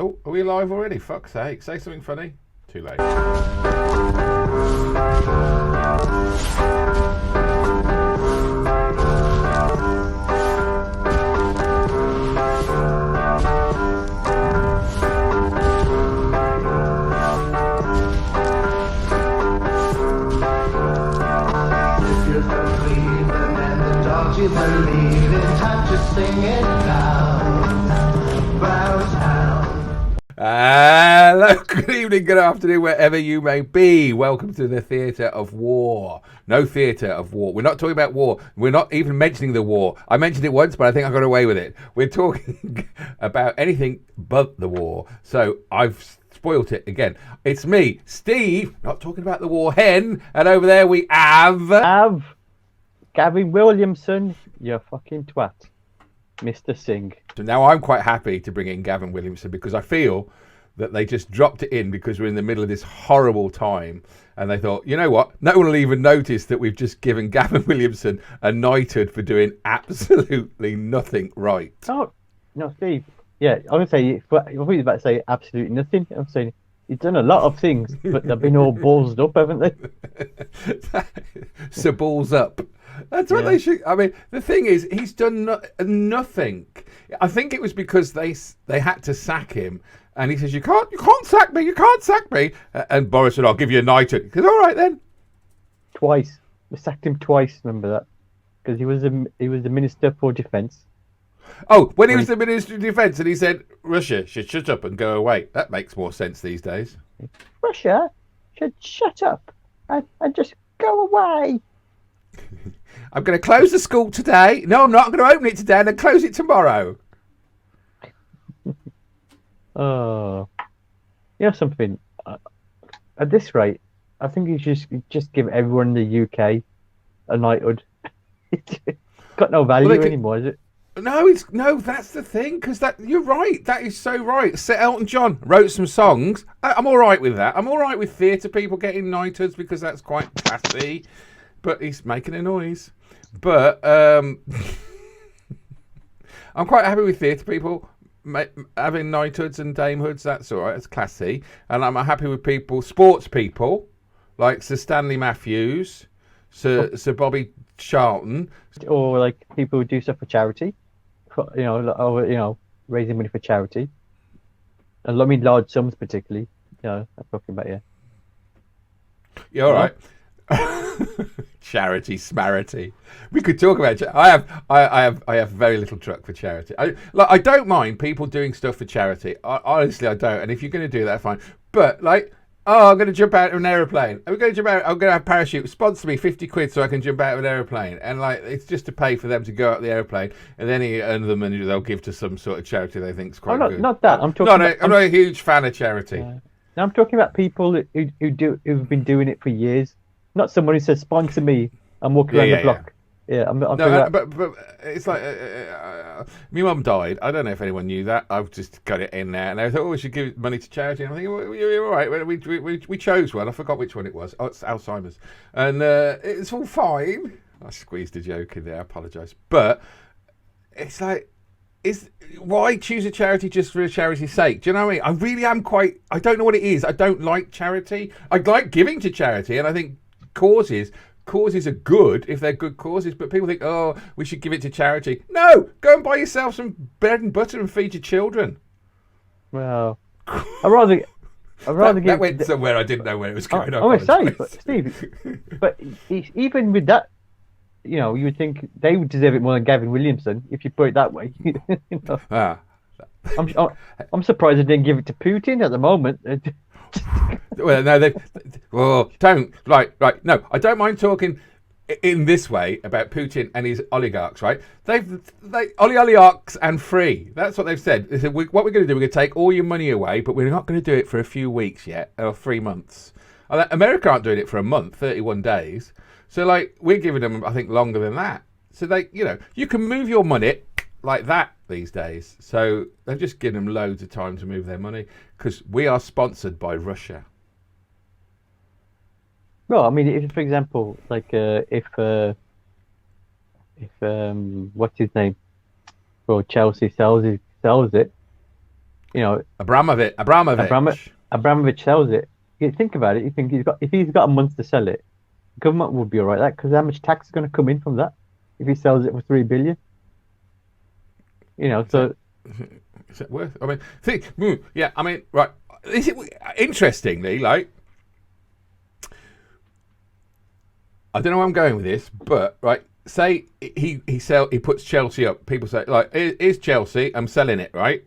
Oh, are we live already? Fuck's sake. Say something funny. Too late. You believe in time to sing it down, bow down. Hello, good evening, good afternoon, wherever you may be. Welcome to the Theatre of War. No Theatre of War. We're not talking about war. We're not even mentioning the war. I mentioned it once, but I think I got away with it. We're talking about anything but the war. So I've spoilt it again. It's me, Steve, not talking about the war hen. And over there we have... Gavin Williamson, you fucking twat. Mr. Singh. So now I'm quite happy to bring in Gavin Williamson because I feel that they just dropped it in because we're in the middle of this horrible time. And they thought, you know what? No one will even notice that we've just given Gavin Williamson a knighthood for doing absolutely nothing right. Oh, no, Steve. Yeah, I'm going to say, I was about to say absolutely nothing. I'm saying he's done a lot of things, but they've been all ballsed up, haven't they? So balls up. That's what they should. I mean, the thing is, he's done nothing. I think it was because they had to sack him, and he says, "You can't sack me. You can't sack me." And Boris said, "I'll give you a knighthood." He said, "All right then." Twice. We sacked him twice. Remember that? Because he was the Minister for Defence. Oh, when he was the Minister of Defence, and he said, "Russia should shut up and go away." That makes more sense these days. Russia should shut up and just go away. I'm going to close the school today. No, I'm not. I'm going to open it today and then close it tomorrow. Oh, you know something? At this rate, I think you should just give everyone in the UK a knighthood. It's got no value anymore, is it? No, that's the thing. Because you're right. That is so right. Sir Elton John wrote some songs. I'm all right with that. I'm all right with theatre people getting knighthoods because that's quite classy. But he's making a noise. But I'm quite happy with theatre people having knighthoods and damehoods. That's all right. It's classy. And I'm happy with sports people, like Sir Stanley Matthews, Sir Bobby Charlton. Or like people who do stuff for charity. Raising money for charity. And I mean large sums particularly. I'm talking about, yeah. Yeah, all right. Charity, smarity. We could talk about. I have very little truck for charity. I don't mind people doing stuff for charity. Honestly, I don't. And if you're going to do that, fine. But I'm going to jump out of an aeroplane. I'm going to have a parachute. Sponsor me £50 so I can jump out of an aeroplane. And it's just to pay for them to go out the aeroplane, and then he earn the money they'll give to some sort of charity they think is quite good. Not that. I'm talking. I'm not a huge fan of charity. Now I'm talking about people who've been doing it for years. Not someone who says, sponsor me, I'm walking around the block. Yeah, but it's like, my mum died. I don't know if anyone knew that. I've just got it in there. And I thought, we should give money to charity. And I'm thinking, well, you're all right. We chose one. I forgot which one it was. Oh, it's Alzheimer's. And it's all fine. I squeezed a joke in there. I apologise. But it's like, why choose a charity just for a charity's sake? Do you know what I mean? I really am I don't know what it is. I don't like charity. I like giving to charity. And I think causes are good if they're good causes, but people think, oh, we should give it to charity. No, go and buy yourself some bread and butter and feed your children. Well, I'd rather give that went somewhere I didn't know where it was going. I would say, but Steve, but even with that, you would think they would deserve it more than Gavin Williamson if you put it that way. I'm surprised they didn't give it to Putin at the moment. Well, no, don't. Right. No, I don't mind talking in this way about Putin and his oligarchs, right? Oligarchs and free. That's what they've said. They said, what we're going to do, we're going to take all your money away, but we're not going to do it for a few weeks yet, or 3 months. America aren't doing it for a month, 31 days. So, we're giving them, I think, longer than that. So, you can move your money like that these days. So they've just given them loads of time to move their money because we are sponsored by Russia. Well, I mean, if, for example, if what's his name? Well, Chelsea sells it. You know, Abramovich. Abramovich sells it. You think about it. You think if he's got a month to sell it, government would be all right. That because how much tax is going to come in from that if he sells it for 3 billion? You know, so is it worth? I mean, yeah. I mean, right. Interestingly, like, I don't know where I'm going with this, but right. Say he puts Chelsea up. People say, like, is Chelsea? I'm selling it, right?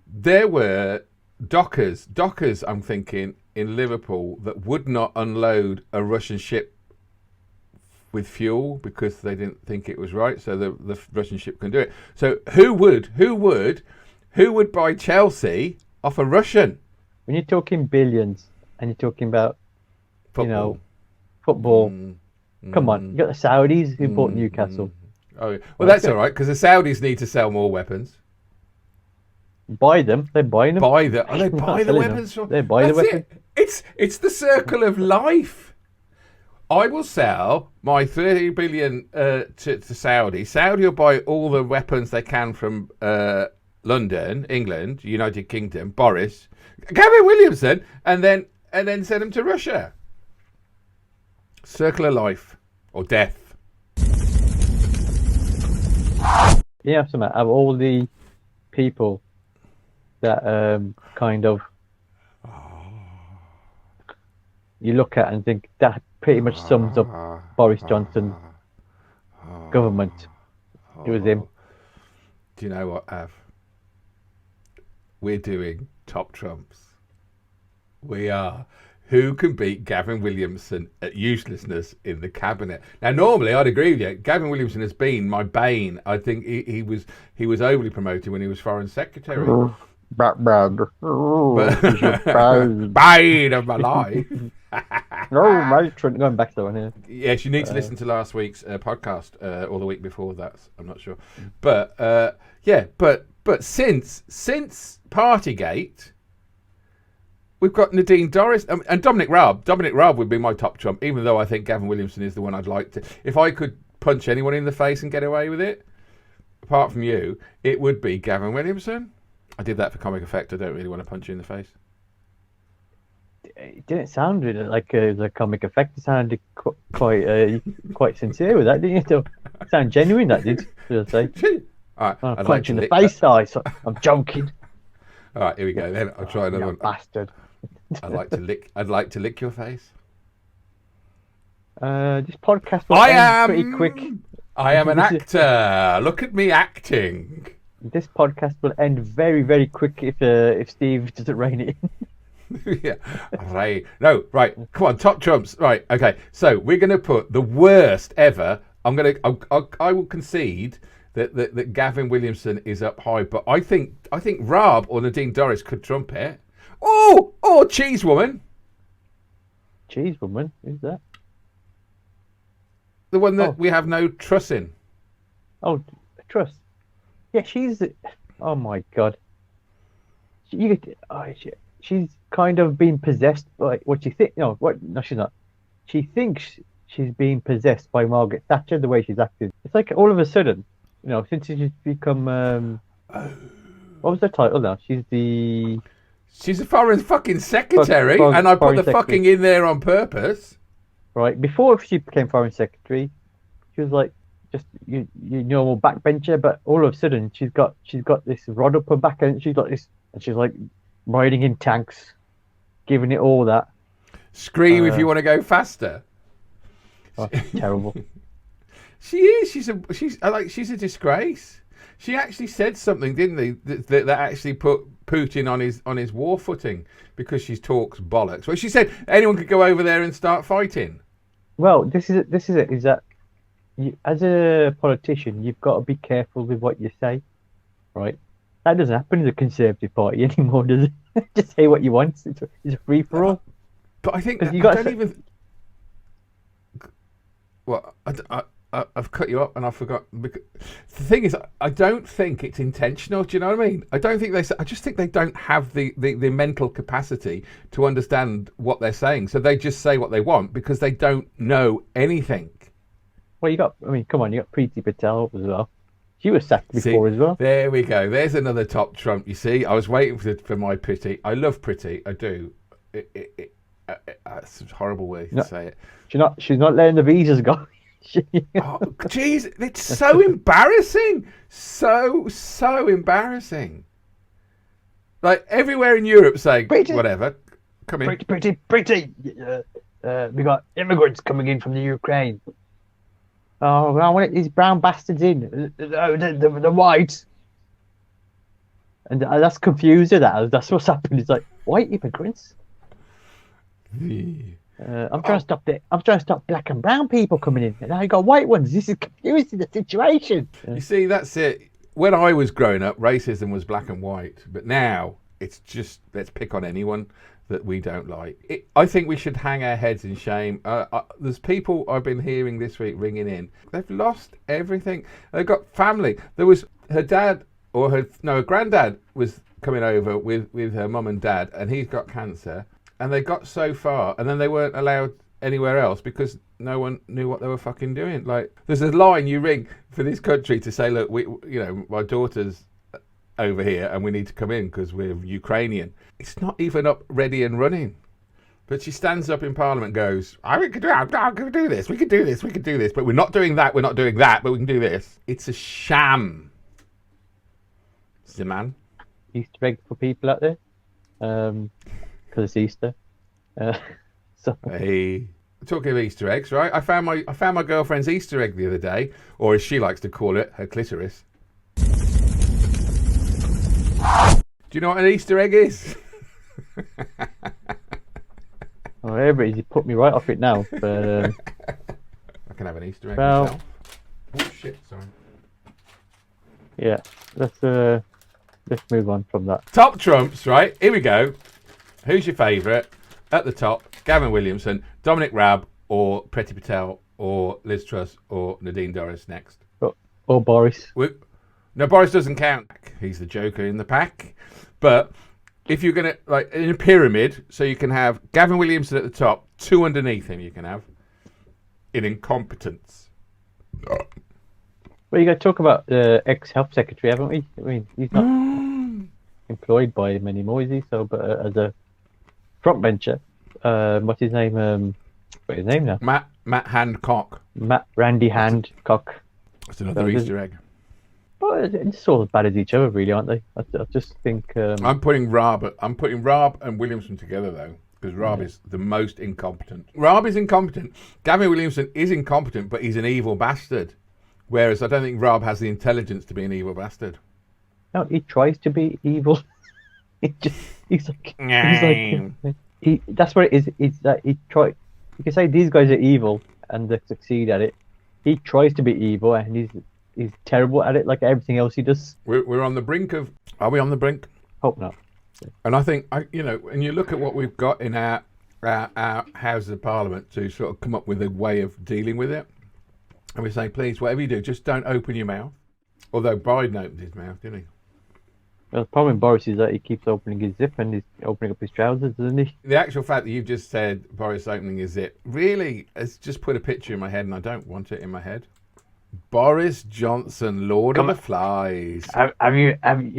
There were dockers, I'm thinking, in Liverpool that would not unload a Russian ship with fuel because they didn't think it was right. So the Russian ship can do it. So who would buy Chelsea off a Russian? when you're talking billions and you're talking about, Football. you know, football, come on, you got the Saudis who bought Newcastle. Oh, yeah. Well, that's all right because the Saudis need to sell more weapons. Buy them. They're buying them. Buy the They're selling weapons. them. They buy the That's weapons. It's the circle of life. I will sell my 30 billion to Saudi. Saudi will buy all the weapons they can from London, England, United Kingdom, Boris, Gavin Williamson, and then send them to Russia. Circle of life or death. Yeah, so Matt, of all the people that kind of you look at and think that pretty much sums up Boris Johnson's government. It was him. Do you know what, Av? We're doing top trumps. We are. Who can beat Gavin Williamson at uselessness in the cabinet? Now, normally I'd agree with you. Gavin Williamson has bane. I think he was overly promoted when he was foreign secretary. Bad. Bane of my life. No, mate. Going back to that one here. Yes, you need to listen to last week's podcast or the week before that. I'm not sure, but but since Partygate, we've got Nadine Dorries and Dominic Raab. Dominic Raab would be my top trump, even though I think Gavin Williamson is the one I'd like to. If I could punch anyone in the face and get away with it, apart from you, it would be Gavin Williamson. I did that for comic effect. I don't really want to punch you in the face. It didn't sound really like a comic effect. It sounded quite sincere with that, didn't you? It sounded genuine. That did. Should I say? All right, I'd punch in the face. I'm joking. All right, here we go. Then I'll try another one. Bastard. I'd like to lick your face. This podcast will end pretty quick. I am an actor. Look at me acting. This podcast will end very, very quick if Steve doesn't rein it in. Yeah, right. No, right. Come on, top trumps. Right. Okay. So we're going to put the worst ever. I will concede that Gavin Williamson is up high, but I think Raab or Nadine Dorries could trump it. Oh, Cheese Woman. Cheese Woman, who's that? The one that we have no trust in. Oh, trust. Yeah, she's. Oh my God. She's kind of been possessed by what you think. No, she's not. She thinks she's being possessed by Margaret Thatcher. The way she's acted, it's like all of a sudden, since she's become. What was her title now? She's a foreign fucking secretary, and I put the fucking in there on purpose. Right before she became foreign secretary, she was like just your normal backbencher, but all of a sudden she's got this rod up her back, and she's got this, and she's like riding in tanks, giving it all that. Scream if you want to go faster. Oh, terrible. She is. She's a disgrace. She actually said something, didn't they, that actually put Putin on his war footing because she talks bollocks. Well, she said anyone could go over there and start fighting. Well, this is it. Is that as a politician, you've got to be careful with what you say, right? That doesn't happen in the Conservative Party anymore, does it? Just say what you want. It's a free for all. But I think Well, I've cut you up and I forgot. The thing is, I don't think it's intentional. Do you know what I mean? I just think they don't have the mental capacity to understand what they're saying. So they just say what they want because they don't know anything. Well, come on, you got Preeti Patel as well. She was sacked before as well. There we go. There's another top Trump. You see, I was waiting for my Pretty. I love Pretty. I do. It's a horrible way to say it. She's not letting the visas go. Oh, jeez, it's so embarrassing. So embarrassing. Like everywhere in Europe saying, Pretty. whatever, come in. Pretty. We got immigrants coming in from the Ukraine. Oh, I want these brown bastards in. The white. And that's confused her. That's what's happened. It's like, white immigrants? I'm trying to stop black and brown people coming in. And now you got white ones. This is confusing the situation. You see, that's it. When I was growing up, racism was black and white. But now it's just, let's pick on anyone that we don't like. I think we should hang our heads in shame. There's people I've been hearing this week ringing in. They've lost everything. They've got family. There was her dad or her granddad was coming over with her mum and dad, and he's got cancer. And they got so far, and then they weren't allowed anywhere else because no one knew what they were fucking doing. Like, there's a line you ring for this country to say, look, my daughter's over here and we need to come in because we're Ukrainian. It's not even up ready and running. But she stands up in Parliament and goes, we could do this, we could do this, we could do this, but we're not doing that, but we can do this. It's a sham. Zaman. Easter egg for people out there. Because it's Easter. Hey, talking of Easter eggs, right? I found my girlfriend's Easter egg the other day, or as she likes to call it, her clitoris. Do you know what an Easter egg is? Whatever it is, you put me right off it now. But I can have an Easter egg myself. Oh shit! Sorry. Yeah, let's move on from that. Top Trumps, right? Here we go. Who's your favourite? At the top, Gavin Williamson, Dominic Raab, or Preti Patel, or Liz Truss, or Nadine Dorries next. Or Boris. No, Boris doesn't count. He's the joker in the pack. But if you're going to, like, in a pyramid, so you can have Gavin Williamson at the top, two underneath him you can have, in incompetence. Well, you got to talk about the ex-health secretary, haven't we? I mean, he's not employed by him anymore, is he? So, but as a frontbencher, what's his name? What's his name now? Matt Hancock. Randy Hancock. That's another Easter egg. But it's all as bad as each other, really, aren't they? I just think. I'm putting Raab and Williamson together though, because Raab is the most incompetent. Raab is incompetent. Gavin Williamson is incompetent, but he's an evil bastard. Whereas I don't think Raab has the intelligence to be an evil bastard. No, he tries to be evil. He's like that's what it is. It's that he try. You can say these guys are evil and they succeed at it. He tries to be evil and he's terrible at it, like everything else he does. We're on the brink of. Are we on the brink? Hope not. And I think when you look at what we've got in our Houses of Parliament to sort of come up with a way of dealing with it, and we say, please, whatever you do, just don't open your mouth. Although Biden opened his mouth, didn't he? Well, the problem with Boris is that he keeps opening his zip and he's opening up his trousers, doesn't he? The actual fact that you've just said Boris opening his zip really has just put a picture in my head, and I don't want it in my head. Boris Johnson, Lord of the Flies. Have you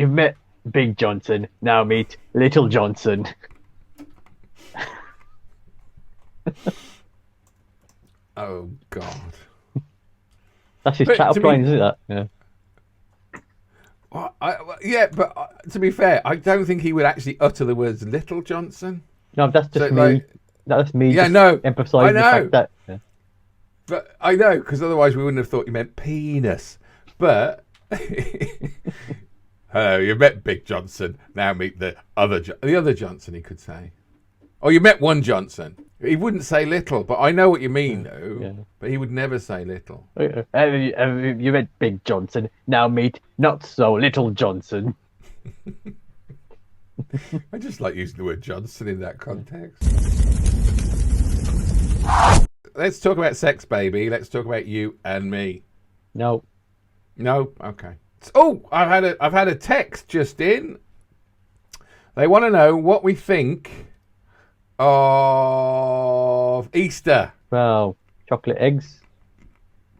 met Big Johnson? Now meet Little Johnson. Oh God. That's his chat up line, isn't it? Yeah. Well, but to be fair, I don't think he would actually utter the words "Little Johnson." No, that's just me. Like, that's me. Yeah, no, emphasising the fact that. Yeah. But I know, because otherwise we wouldn't have thought you meant penis. But hello, you met Big Johnson. Now meet the other Johnson. He could say, "Oh, you met one Johnson." He wouldn't say little, but I know what you mean, though. Yeah. But he would never say little. You met Big Johnson. Now meet not so Little Johnson. I just like using the word Johnson in that context. Let's talk about sex, baby. Let's talk about you and me. No. Okay. Oh, I've had a text just in. They want to know what we think of Easter. Well, chocolate eggs,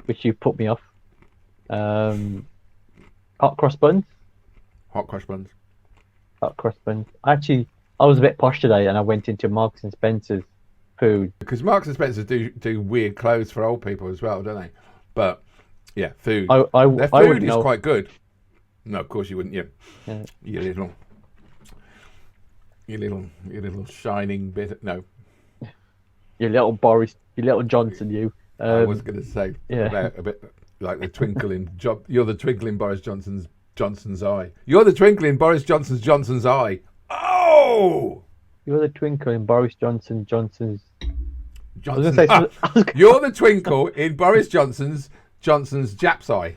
which you put me off. Hot cross buns. Hot cross buns. Hot cross buns. Actually, I was a bit posh today, and I went into Marks and Spencer's food. Because Marks and Spencer do weird clothes for old people as well, don't they? But yeah, food. I Their food wouldn't is know. quite good. No, of course you wouldn't. Yeah. You little shining bit. No, Your little Boris, your little Johnson, you. I was going to say yeah. about a bit like the twinkle in you're the twinkle in Boris Johnson's eye. You're the twinkle in Boris Johnson's eye. Oh, You're the twinkle in Boris Johnson's. You're the twinkle in Boris Johnson's Jap's eye.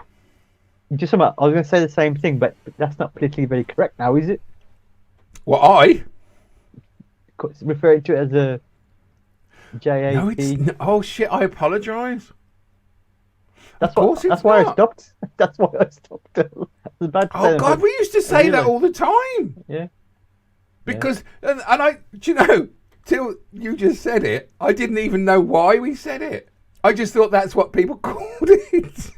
Just about, I was going to say the same thing, but that's not politically very correct now, is it? Well, I. Referring to it as a JAP. No, it's oh shit! I apologise. That's of course that's why I not. stopped. That's why I stopped. I was about to say Oh that, God, but- we used to say that all the time. Yeah. Because and I, do you know, till you just said it, I didn't even know why we said it. I just thought that's what people called it.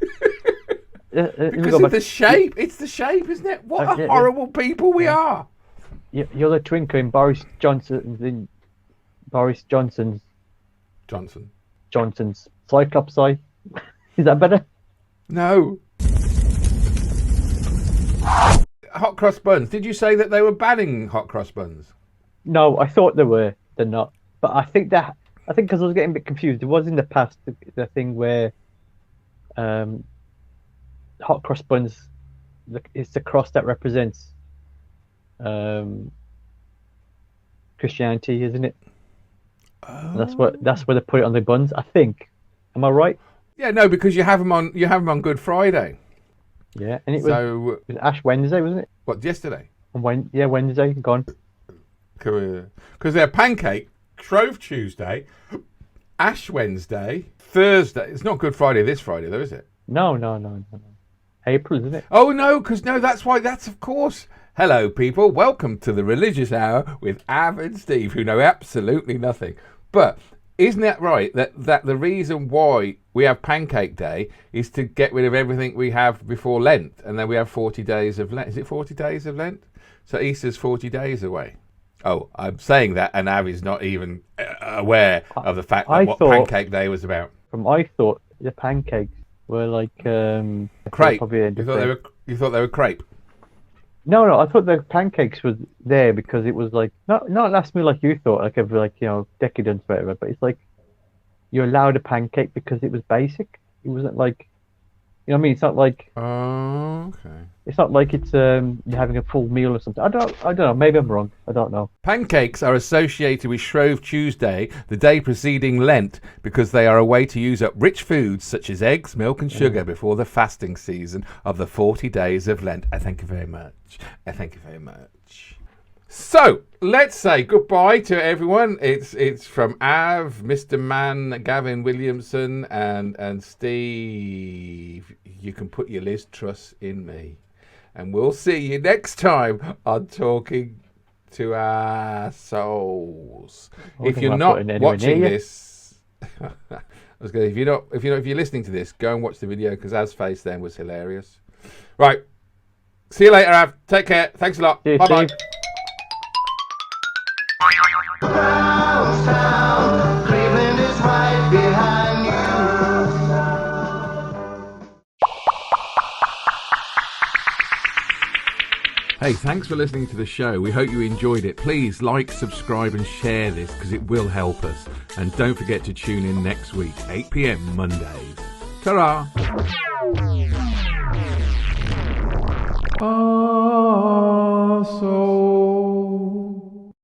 Because of the shape. It's the shape, isn't it? What a horrible people we are. You're the twinkle in Boris Johnson's Cyclops eye. Is that better? No. Hot cross buns. Did you say that they were banning hot cross buns? No, I thought they were. They're not. But I think because I was getting a bit confused. It was in the past the thing where hot cross buns, it's the cross that represents Christianity, isn't it? Oh. That's where they put it on the buns, I think. Am I right? Yeah, no, because you have them on Good Friday. Yeah, and it So was Ash Wednesday, wasn't it? what? Yesterday. And Wednesday gone. Because they're pancake, Shrove Tuesday, Ash Wednesday, Thursday. It's not Good Friday this Friday though, is it? No. April, isn't it? Oh no, that's why. That's of course. Hello, people. Welcome to the Religious Hour with Av and Steve, who know absolutely nothing. But isn't that right? That the reason why we have Pancake Day is to get rid of everything we have before Lent, and then we have 40 days of Lent. Is it 40 days of Lent? So Easter's 40 days away. Oh, I'm saying that, and Av is not even aware of the fact that what Pancake Day was about. I thought the pancakes were like Crepe. You thought they were crepe. No, I thought the pancakes were there because it was like not last meal like you thought, like of like decadence or whatever. But it's like you're allowed a pancake because it was basic. It wasn't like what I mean. It's not like Okay. It's not like it's you're having a full meal or something. I don't know. Maybe I'm wrong. I don't know. Pancakes are associated with Shrove Tuesday, the day preceding Lent, because they are a way to use up rich foods such as eggs, milk and sugar before the fasting season of the 40 days of Lent. I thank you very much. So, let's say goodbye to everyone. It's from Av, Mr. Man, Gavin Williamson, and Steve. You can put your Liz Truss in me. And we'll see you next time on Talking to Our Souls. If you're not watching this, if you're listening to this, go and watch the video because Av's face then was hilarious. Right. See you later, Av. Take care. Thanks a lot. Bye bye. Brownstown, Cleveland is right behind you. Hey, thanks for listening to the show. We hope you enjoyed it. Please like, subscribe and share this because it will help us. And don't forget to tune in next week, 8 p.m. Mondays. Ta-ra! So